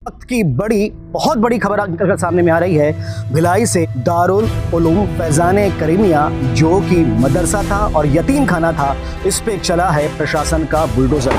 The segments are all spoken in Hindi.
वक्त की बहुत बड़ी खबर निकल सामने में आ रही है। भिलाई से दारुल उलूम फैजाने करीमिया जो कि मदरसा था और यतीम खाना था, इस पे चला है प्रशासन का बुलडोजर।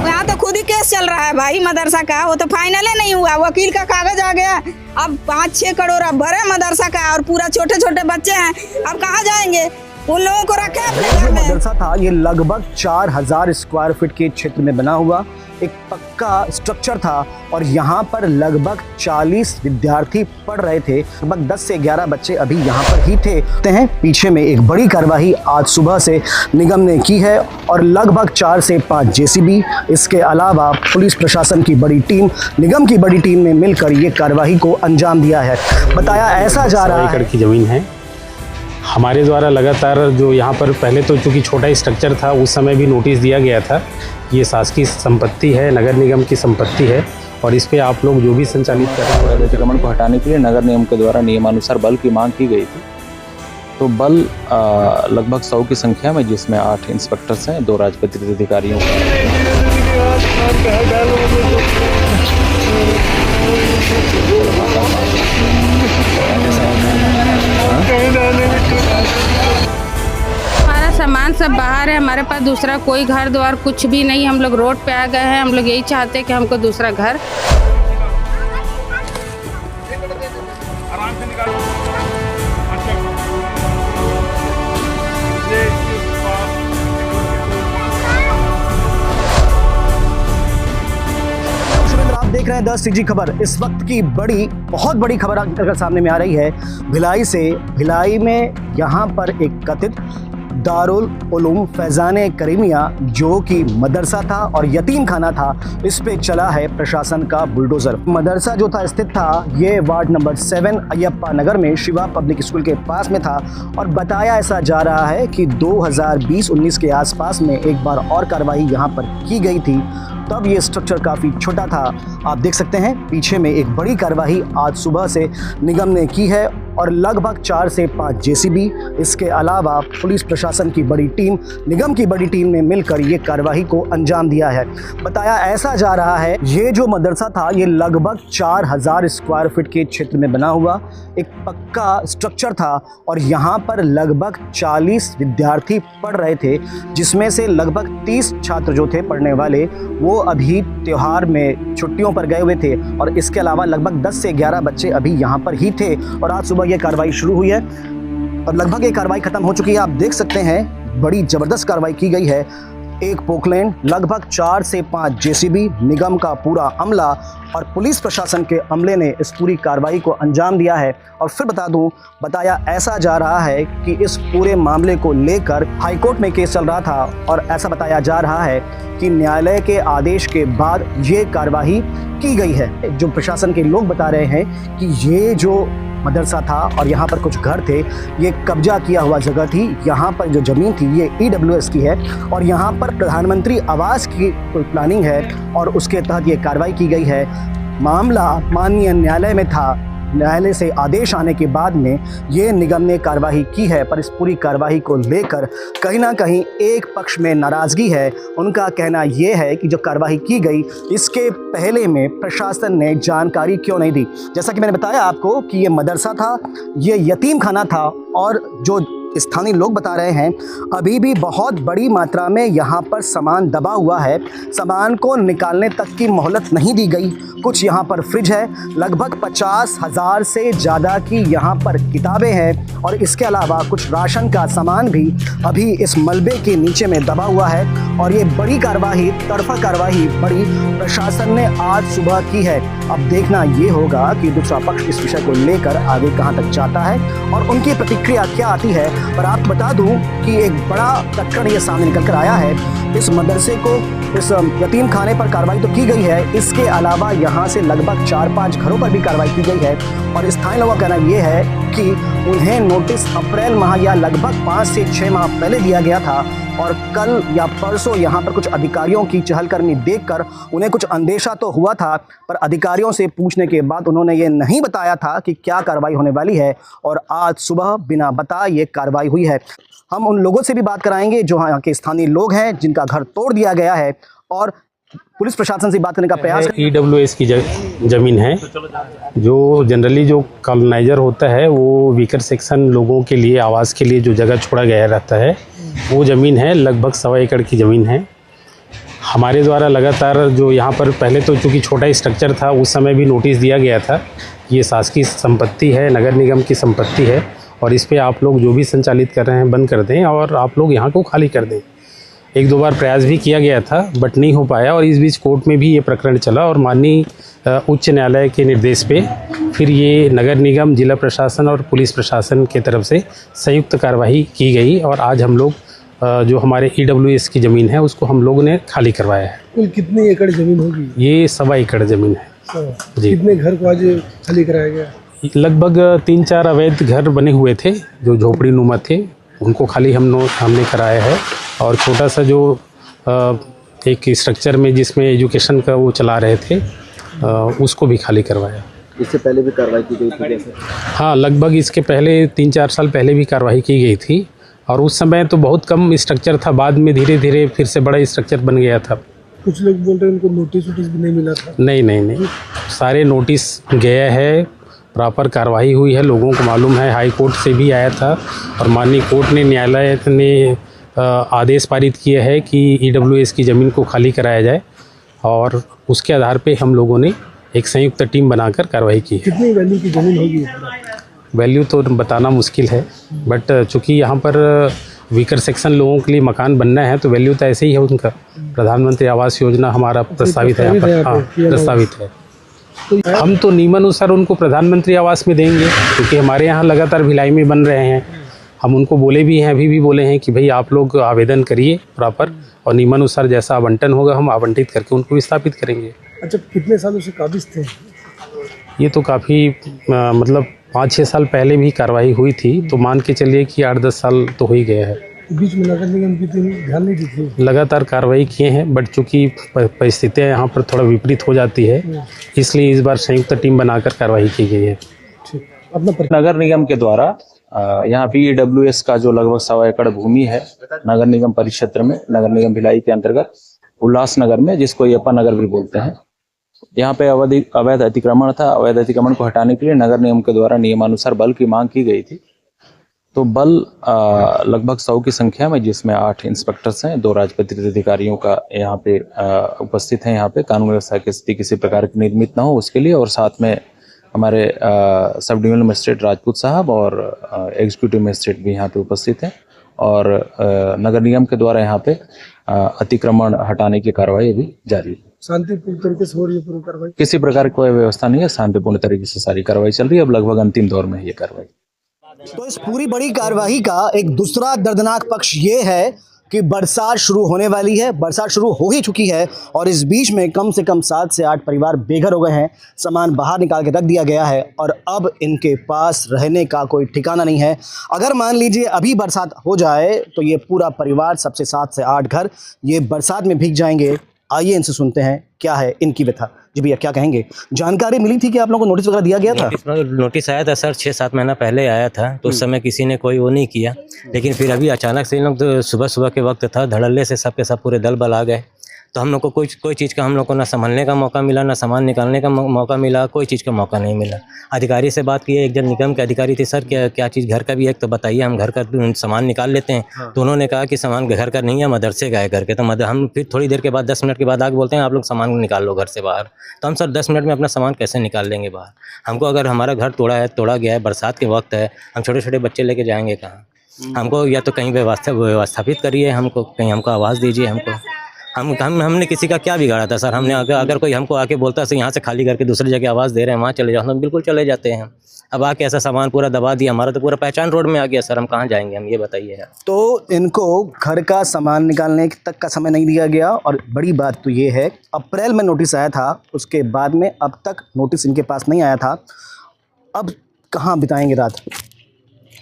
यहाँ तो खुद ही केस चल रहा है भाई मदरसा का, वो तो फाइनल ही नहीं हुआ, वकील का कागज आ गया। अब 5-6 करोड़ अब भरे मदरसा का और पूरा छोटे छोटे बच्चे हैं, अब कहाँ जाएंगे? उन लोगों को रखे अपने घर में। मदरसा था ये लगभग 4000 स्क्वायर फीट के क्षेत्र में बना हुआ एक पक्का स्ट्रक्चर था और यहाँ पर लगभग 40 विद्यार्थी पढ़ रहे थे। लगभग 10 से 11 बच्चे अभी यहाँ पर ही थे। पीछे में एक बड़ी कार्रवाई आज सुबह से निगम ने की है और लगभग 4 से 5 जेसीबी, इसके अलावा पुलिस प्रशासन की बड़ी टीम, निगम की बड़ी टीम ने मिलकर ये कार्रवाई को अंजाम दिया है। बताया ऐसा जा रहा है की जमीन है हमारे द्वारा लगातार, जो यहाँ पर पहले तो चूँकि छोटा स्ट्रक्चर था उस समय भी नोटिस दिया गया था। ये शासकीय संपत्ति है, नगर निगम की संपत्ति है और इस पे आप लोग जो भी संचालित कर रहे हैं अतिक्रमण को हटाने के लिए नगर निगम के द्वारा नियमानुसार बल की मांग की गई थी। तो बल लगभग 100 की संख्या में, जिसमें 8 इंस्पेक्टर्स हैं, 2 राजपत्रित अधिकारियों हमारा सामान सब बाहर है, हमारे पास दूसरा कोई घर द्वार कुछ भी नहीं। हम लोग रोड पे आ गए हैं, हम लोग यही चाहते हैं कि हमको दूसरा घर। देख रहे हैं 10 CG खबर। इस वक्त की बहुत बड़ी खबर निकल सामने में आ रही है। भिलाई में यहाँ पर एक कथित दारुल उलूम फैजाने करीमिया जो कि मदरसा था और यतीम खाना था, इस पे चला है प्रशासन का बुलडोजर। मदरसा जो था स्थित था ये वार्ड नंबर 7 अयप्पा नगर में शिवा पब्लिक स्कूल के पास में था और बताया ऐसा जा रहा है कि 2020-19 के आसपास में एक बार और कार्रवाई यहाँ पर की गई थी, तब ये स्ट्रक्चर काफ़ी छोटा था। आप देख सकते हैं पीछे में एक बड़ी कार्रवाई आज सुबह से निगम ने की है और लगभग 4 से 5 जेसीबी, इसके अलावा पुलिस प्रशासन की बड़ी टीम, निगम की बड़ी टीम ने मिलकर ये कार्रवाई को अंजाम दिया है। बताया ऐसा जा रहा है ये जो मदरसा था ये लगभग 4000 स्क्वायर फीट के क्षेत्र में बना हुआ एक पक्का स्ट्रक्चर था और यहाँ पर लगभग 40 विद्यार्थी पढ़ रहे थे, जिसमें से लगभग 30 छात्र जो थे पढ़ने वाले वो अभी त्योहार में छुट्टियों पर गए हुए थे और इसके अलावा लगभग 10 से 11 बच्चे अभी यहाँ पर ही थे और आज सुबह ये कार्रवाई शुरू हुई है और लगभग ये कार्रवाई खत्म हो चुकी है। आप देख सकते हैं बड़ी ज़बरदस्त कार्रवाई की गई है। एक पोकलेन, लगभग 4 से 5 जेसीबी, निगम का पूरा अमला और पुलिस प्रशासन के अमले ने इस पूरी कार्रवाई को अंजाम दिया है। और फिर बता दूं, बताया ऐसा जा रहा है कि इस पूरे मामले को लेकर हाईकोर्ट में केस चल रहा था और ऐसा बताया जा रहा है कि न्यायालय के आदेश के बाद ये कार्रवाई की गई है। जो प्रशासन के लोग बता रहे हैं कि ये जो मदरसा था और यहाँ पर कुछ घर थे, ये कब्जा किया हुआ जगह थी। यहाँ पर जो ज़मीन थी ये EWS की है और यहाँ पर प्रधानमंत्री आवास की प्लानिंग है और उसके तहत ये कार्रवाई की गई है। मामला माननीय न्यायालय में था, न्यायालय से आदेश आने के बाद में ये निगम ने कार्रवाई की है, पर इस पूरी कार्रवाई को लेकर कहीं ना कहीं एक पक्ष में नाराज़गी है। उनका कहना ये है कि जो कार्रवाई की गई इसके पहले में प्रशासन ने जानकारी क्यों नहीं दी। जैसा कि मैंने बताया आपको कि ये मदरसा था, ये यतीम खाना था और जो स्थानीय लोग बता रहे हैं अभी भी बहुत बड़ी मात्रा में यहाँ पर सामान दबा हुआ है, सामान को निकालने तक की मोहलत नहीं दी गई। कुछ यहाँ पर फ्रिज है, लगभग 50,000 से ज़्यादा की यहाँ पर किताबें हैं और इसके अलावा कुछ राशन का सामान भी अभी इस मलबे के नीचे में दबा हुआ है और ये बड़ी कार्रवाई, तरफा कार्रवाई बड़ी प्रशासन ने आज सुबह की है। अब देखना ये होगा कि दूसरा पक्ष इस विषय को लेकर आगे कहाँ तक जाता है और उनकी प्रतिक्रिया क्या आती है। पर आप बता दूं कि एक बड़ा प्रकरण ये सामने निकल कर आया है। इस मदरसे को, इस यतीम खाने पर कार्रवाई तो की गई है, इसके अलावा यहाँ से लगभग 4-5 घरों पर भी कार्रवाई की गई है और स्थानीय लोगों का कहना यह है कि उन्हें नोटिस अप्रैल माह या लगभग 5 से 6 माह पहले दिया गया था और कल या परसों यहाँ पर कुछ अधिकारियों की चहलकदमी देखकर उन्हें कुछ अंदेशा तो हुआ था, पर अधिकारियों से पूछने के बाद उन्होंने ये नहीं बताया था कि क्या कार्रवाई होने वाली है और आज सुबह बिना बताए ये कार्रवाई हुई है। हम उन लोगों से भी बात कराएंगे जो यहाँ के स्थानीय लोग हैं जिनका घर तोड़ दिया गया है और पुलिस प्रशासन से बात करने का प्रयास। EWS की ज़मीन है जो जनरली जो कॉलोनाइजर होता है वो वीकर सेक्शन लोगों के लिए आवास के लिए जो जगह छोड़ा गया रहता है वो ज़मीन है, लगभग 1.25 एकड़ की ज़मीन है। हमारे द्वारा लगातार जो यहाँ पर पहले तो चूँकि छोटा स्ट्रक्चर था उस समय भी नोटिस दिया गया था, ये शासकीय संपत्ति है, नगर निगम की संपत्ति है और इस पर आप लोग जो भी संचालित कर रहे हैं बंद कर दें और आप लोग यहाँ को खाली कर दें। 1-2 बार प्रयास भी किया गया था बट नहीं हो पाया और इस बीच कोर्ट में भी ये प्रकरण चला और माननीय उच्च न्यायालय के निर्देश पे फिर ये नगर निगम, जिला प्रशासन और पुलिस प्रशासन के तरफ से संयुक्त कार्रवाई की गई और आज हम लोग जो हमारे EWS की ज़मीन है उसको हम लोगों ने खाली करवाया है। कुल कितनी एकड़ ज़मीन होगी? ये 1.25 एकड़ ज़मीन है जी। कितने घर को आज खाली कराया गया? लगभग 3-4 अवैध घर बने हुए थे जो झोपड़ी नुमा थे, उनको खाली हमने कराया है और छोटा सा जो एक स्ट्रक्चर में जिसमें एजुकेशन का वो चला रहे थे उसको भी खाली करवाया। इससे पहले भी कार्रवाई की गई थी जैसे? हाँ, लगभग इसके पहले 3-4 साल पहले भी कार्रवाई की गई थी और उस समय तो बहुत कम स्ट्रक्चर था, बाद में धीरे धीरे फिर से बड़ा स्ट्रक्चर बन गया था। कुछ लोग बोल रहे हैं उनको नोटिस भी नहीं मिला था। नहीं, सारे नोटिस गया है, प्रॉपर कार्रवाई हुई है, लोगों को मालूम है, हाई कोर्ट से भी आया था और माननीय कोर्ट ने, न्यायालय ने आदेश पारित किया है कि EWS की ज़मीन को खाली कराया जाए और उसके आधार पे हम लोगों ने एक संयुक्त टीम बनाकर कार्रवाई की है। कितनी वैल्यू की ज़मीन होगी? वैल्यू तो बताना मुश्किल है बट चूँकि यहाँ पर वीकर सेक्शन लोगों के लिए मकान बनना है तो वैल्यू तो ऐसे ही है उनका। प्रधानमंत्री आवास योजना हमारा प्रस्तावित है यहाँ पर, हाँ प्रस्तावित है। हम तो नियमानुसार उनको प्रधानमंत्री आवास में देंगे क्योंकि हमारे यहाँ लगातार भिलाई में बन रहे हैं। हम उनको बोले भी हैं, अभी भी बोले हैं कि भाई आप लोग आवेदन करिए प्रॉपर और नियमानुसार जैसा आवंटन होगा हम आवंटित करके उनको विस्थापित करेंगे। अच्छा, कितने सालों से काबिज थे? ये तो काफ़ी मतलब 5-6 साल पहले भी कार्रवाई हुई थी तो मान के चलिए कि 8-10 साल तो हो ही गया है। बीच में नगर निगम की टीम ध्यान नहीं दी थी? लगातार कार्रवाई किए हैं बट चूँकि परिस्थितियाँ यहाँ पर थोड़ा विपरीत हो जाती है इसलिए इस बार संयुक्त टीम बनाकर कार्रवाई की गई है। नगर निगम के द्वारा यहाँ पे EWS का जो लगभग 1.25 एकड़ भूमि है नगर निगम परिक्षेत्र में, नगर निगम भिलाई के अंतर्गत उल्लासनगर में, जिसको यप्पा नगर भी बोलते हैं, यहाँ पे अवैध अतिक्रमण था। अवैध अतिक्रमण को हटाने के लिए नगर निगम के द्वारा नियमानुसार बल की मांग की गई थी। तो बल लगभग 100 की संख्या में, जिसमें 8 इंस्पेक्टर्स हैं, 2 राजपत्रित अधिकारियों का यहाँ पे उपस्थित है। यहाँ पे कानून व्यवस्था की स्थिति किसी प्रकार की निर्मित ना हो उसके लिए, और साथ में हमारे सब डिविजनल मजिस्ट्रेट राजपूत साहब और एग्जीक्यूटिव मजिस्ट्रेट भी यहाँ पे उपस्थित हैं। और नगर निगम के द्वारा यहाँ पे अतिक्रमण हटाने की कार्रवाई अभी जारी है। शांतिपूर्ण तरीके से हो रही है पूरी कार्रवाई? किसी प्रकार की कोई व्यवस्था नहीं है, शांतिपूर्ण तरीके से सारी कार्रवाई चल रही है। अब लगभग अंतिम दौर में है ये कार्रवाई। तो इस पूरी बड़ी कार्रवाई का एक दूसरा दर्दनाक पक्ष ये है कि बरसात शुरू होने वाली है, बरसात शुरू हो ही चुकी है और इस बीच में कम से कम 7 से 8 परिवार बेघर हो गए हैं। सामान बाहर निकाल के रख दिया गया है और अब इनके पास रहने का कोई ठिकाना नहीं है। अगर मान लीजिए अभी बरसात हो जाए तो ये पूरा परिवार, सबसे 7 से 8 घर, ये बरसात में भीग जाएंगे। आइए इनसे सुनते हैं क्या है इनकी व्यथा। जी भैया, क्या कहेंगे? जानकारी मिली थी कि आप लोगों को नोटिस वगैरह दिया गया था? नोटिस आया था सर, 6-7 महीना पहले आया था, तो उस समय किसी ने कोई वो नहीं किया। लेकिन फिर अभी अचानक से इन लोग, तो सुबह के वक्त था, धड़ल्ले से सब के सब पूरे दल बल आ गए। तो हम लोग को कोई चीज़ का हम लोग को ना संभलने का मौका मिला, ना सामान निकालने का मौका मिला, कोई चीज़ का मौका नहीं मिला। अधिकारी से बात की, एक जन निगम के अधिकारी थे, सर क्या चीज़ घर का भी है तो बताइए, हम घर का सामान निकाल लेते हैं। तो उन्होंने कहा कि सामान घर का नहीं है, मदरसे का है करके। तो हम फिर थोड़ी देर के बाद 10 मिनट के बाद आके बोलते हैं आप लोग सामान निकाल लो घर से बाहर। तो हम सर 10 मिनट में अपना सामान कैसे निकाल लेंगे बाहर? हमको अगर हमारा घर तोड़ा गया है, बरसात के वक्त है, हम छोटे छोटे बच्चे लेके जाएंगे कहाँ? हमको या तो कहीं व्यवस्थापित करिए, हमको कहीं हमको आवाज़ दीजिए। हमने किसी का क्या बिगाड़ा था सर? हमने अगर कोई हमको आके बोलता है यहाँ से खाली करके दूसरी जगह आवाज़ दे रहे हैं, वहाँ चले जाओ, हम बिल्कुल चले जाते हैं। अब आके ऐसा सामान पूरा दबा दिया, हमारा तो पूरा पहचान रोड में आ गया सर, हम कहाँ जाएंगे? हम ये बताइए यार। तो इनको घर का सामान निकालने तक का समय नहीं दिया गया और बड़ी बात तो ये है, अप्रैल में नोटिस आया था, उसके बाद में अब तक नोटिस इनके पास नहीं आया था। अब कहाँ बिताएंगे रात?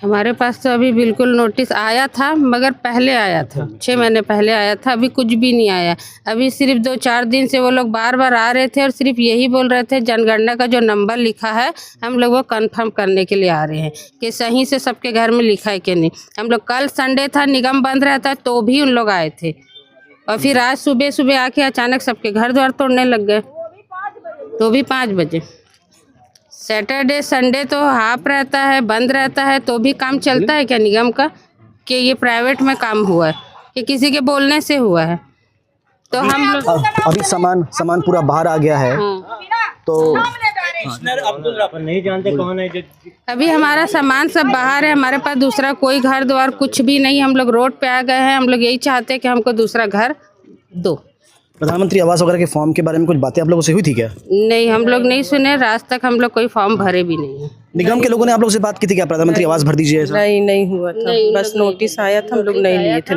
हमारे पास तो अभी बिल्कुल नोटिस आया था, मगर पहले आया था, 6 महीने पहले आया था, अभी कुछ भी नहीं आया। अभी सिर्फ 2-4 दिन से वो लोग बार बार आ रहे थे और सिर्फ यही बोल रहे थे जनगणना का जो नंबर लिखा है हम लोग वो कंफर्म करने के लिए आ रहे हैं कि सही से सबके घर में लिखा है कि नहीं। हम लोग कल संडे था, निगम बंद रहता तो भी उन लोग आए थे और फिर आज सुबह सुबह आके अचानक सबके घर द्वार तोड़ने लग गए, तो भी 5 बजे। सैटरडे संडे तो हाफ रहता है, बंद रहता है, तो भी काम चलता है क्या निगम का? कि ये प्राइवेट में काम हुआ है कि किसी के बोलने से हुआ है? तो हम लोग अभी सामान पूरा बाहर आ गया है। तो नहीं जानते कौन है जो अभी हमारा सामान सब बाहर है, हमारे पास दूसरा कोई घर द्वार कुछ भी नहीं। हम लोग रोड पे आ गए हैं। हम लोग यही चाहते हैं कि हमको दूसरा घर दो। प्रधानमंत्री आवास वगैरह के फॉर्म के बारे में कुछ बातें आप लोगों से हुई थी क्या? नहीं, हम लोग नहीं सुने, आज तक हम लोग कोई फॉर्म भरे भी नहीं है। निगम के लोगों ने आप लोगों से बात की थी क्या, प्रधानमंत्री आवास भर दीजिए ऐसा? नहीं हुआ था, बस नोटिस आया था, हम लोग नहीं लिए थे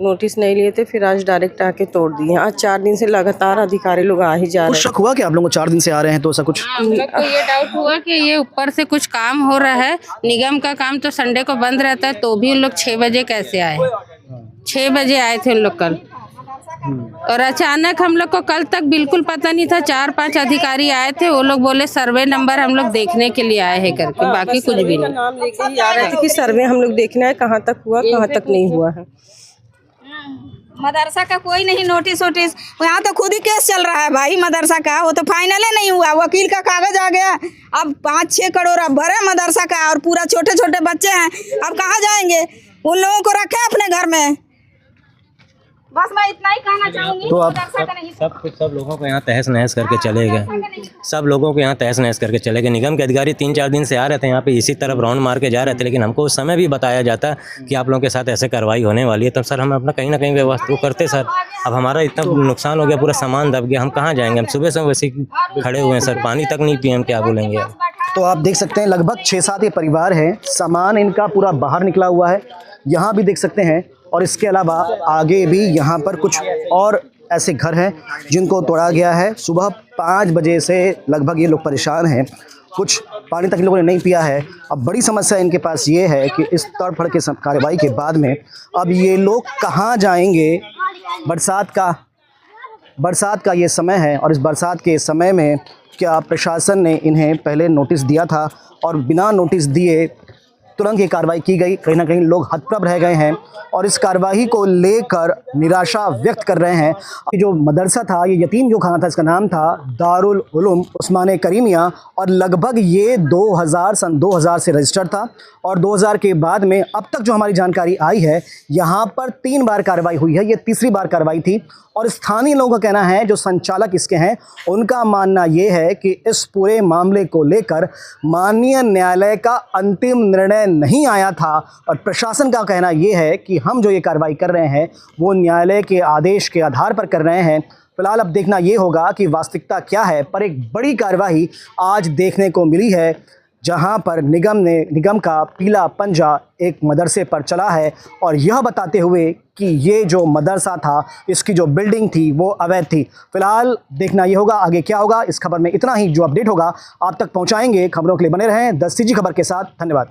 नोटिस नहीं लिए थे, फिर आज डायरेक्ट आके तोड़ दिए। आज 4 दिन से लगातार अधिकारी लोग आ ही जा कुछ रहे शक हुआ कि आप लोगों को 4 दिन से आ रहे हैं तो ऐसा कुछ? हम लोग को ये डाउट हुआ कि ये ऊपर से कुछ काम हो रहा है। निगम का काम तो संडे को बंद रहता है, तो भी उन लोग 6 बजे कैसे आए? 6 बजे आए थे उन लोग कल, और अचानक हम लोग को कल तक बिल्कुल पता नहीं था। 4-5 अधिकारी आए थे, वो लोग बोले सर्वे नंबर हम लोग देखने के लिए आए हैं करके, बाकी कुछ भी नहीं। नाम लेके ही आ रहे थे कि सर्वे हम लोग देखना है, कहाँ तक हुआ कहाँ तक नहीं हुआ है। मदरसा का कोई नहीं नोटिस वोटिस, यहाँ तो खुद ही केस चल रहा है भाई मदरसा का। वो तो फाइनल ही नहीं हुआ, वकील का कागज आ गया। अब 5-6 करोड़ अब भरे मदरसा का, और पूरा छोटे छोटे बच्चे हैं, अब कहाँ जाएंगे? उन लोगों को रखे अपने घर में। बस मैं इतना ही कहना चाहूंगी। तो आप सब लोगों को यहाँ तहस नहस करके चले गए। सब लोगों को यहाँ तहस नहस करके चले गए। निगम के अधिकारी 3-4 दिन से आ रहे थे यहाँ पे, इसी तरफ राउंड मार के जा रहे थे, लेकिन हमको उस समय भी बताया जाता कि आप लोगों के साथ ऐसे कार्रवाई होने वाली है। तब सर हम अपना कहीं ना कहीं व्यवस्था करते सर। अब हमारा इतना नुकसान हो गया, पूरा सामान दब गया, हम कहाँ जाएंगे? हम सुबह से वैसे खड़े हुए हैं सर, पानी तक नहीं पिए, हम क्या बोलेंगे यार। तो आप देख सकते हैं लगभग 6-7 ये परिवार हैं, सामान इनका पूरा बाहर निकला हुआ है, यहाँ भी देख सकते हैं। और इसके अलावा आगे भी यहाँ पर कुछ और ऐसे घर हैं जिनको तोड़ा गया है। सुबह 5 बजे से लगभग ये लोग परेशान हैं, कुछ पानी तक इन लोगों ने नहीं पिया है। अब बड़ी समस्या इनके पास ये है कि इस तड़फड़ के कार्रवाई के बाद में अब ये लोग कहाँ जाएंगे? बरसात का ये समय है, और इस बरसात के समय में क्या प्रशासन ने इन्हें पहले नोटिस दिया था और बिना नोटिस दिए तुरंत ये कार्रवाई की गई? कहीं ना कहीं लोग हतप्रभ रह गए हैं और इस कार्रवाई को लेकर निराशा व्यक्त कर रहे हैं। जो मदरसा था, ये यतीम जो खाना था, इसका नाम था दारुल उलूम उस्माने करीमिया, और लगभग ये 2000 से रजिस्टर्ड था, और 2000 के बाद में अब तक जो हमारी जानकारी आई है, यहाँ पर 3 बार कार्रवाई हुई है, ये तीसरी बार कार्रवाई थी। और स्थानीय लोगों का कहना है, जो संचालक इसके हैं, उनका मानना ये है कि इस पूरे मामले को लेकर माननीय न्यायालय का अंतिम निर्णय नहीं आया था, और प्रशासन का कहना ये है कि हम जो ये कार्रवाई कर रहे हैं वो न्यायालय के आदेश के आधार पर कर रहे हैं। फिलहाल अब देखना ये होगा कि वास्तविकता क्या है, पर एक बड़ी कार्रवाई आज देखने को मिली है, जहां पर निगम का पीला पंजा एक मदरसे पर चला है, और यह बताते हुए कि ये जो मदरसा था, इसकी जो बिल्डिंग थी वो अवैध थी। फिलहाल देखना ये होगा आगे क्या होगा। इस खबर में इतना ही, जो अपडेट होगा आप तक पहुंचाएंगे। खबरों के लिए बने रहें 10 CG खबर के साथ। धन्यवाद।